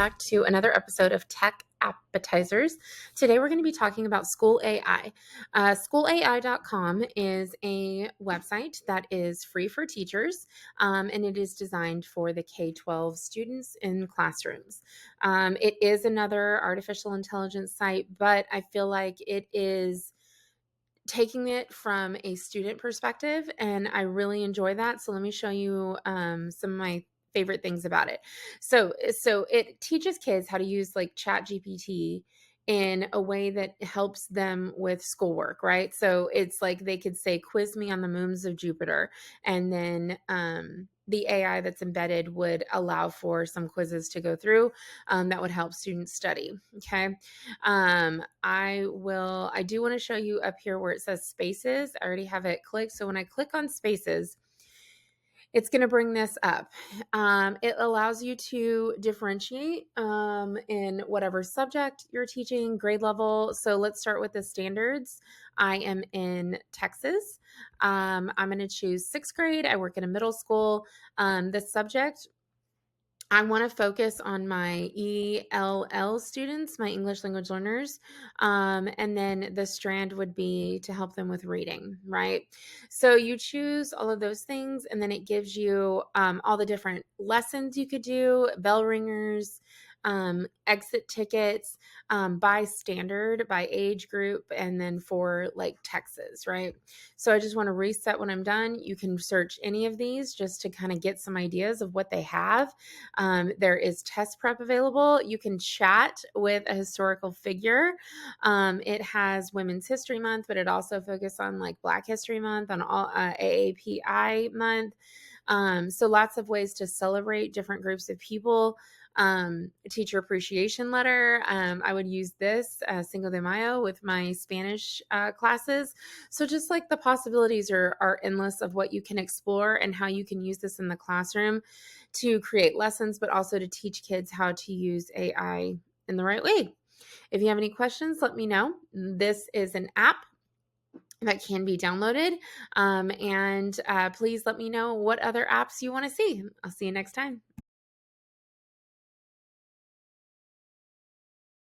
back to another episode of Tech Appetizers. Today we're going to be talking about SchoolAI. SchoolAI.com is a website that is free for teachers, and it is designed for the K-12 students in classrooms. It is another artificial intelligence site, but I feel like it is taking it from a student perspective, and I really enjoy that. So let me show you some of my favorite things about it. So it teaches kids how to use like Chat GPT in a way that helps them with schoolwork, right? So it's like they could say, quiz me on the moons of Jupiter, and then the AI that's embedded would allow for some quizzes to go through that would help students study. Okay. I do want to show you up here where it says spaces. I already have it clicked. So when I click on spaces, it's going to bring this up. It allows you to differentiate in whatever subject you're teaching, grade level. So let's start with the standards. I am in Texas. I'm going to choose sixth grade. I work in a middle school. The subject, I want to focus on my ELL students, my English language learners. And then the strand would be to help them with reading, right? So you choose all of those things, and then it gives you all the different lessons you could do, bell ringers, exit tickets, by standard, by age group, and then for like Texas, right? So I just want to reset when I'm done. You can search any of these just to kind of get some ideas of what they have. There is test prep available. You can chat with a historical figure. It has Women's History Month, but it also focuses on like Black History Month, on all AAPI month. So lots of ways to celebrate different groups of people. Teacher appreciation letter. I would use this Cinco de Mayo with my Spanish classes. So just like the possibilities are endless of what you can explore and how you can use this in the classroom to create lessons, but also to teach kids how to use AI in the right way. If you have any questions, let me know. This is an app that can be downloaded. And please let me know what other apps you want to see. I'll see you next time.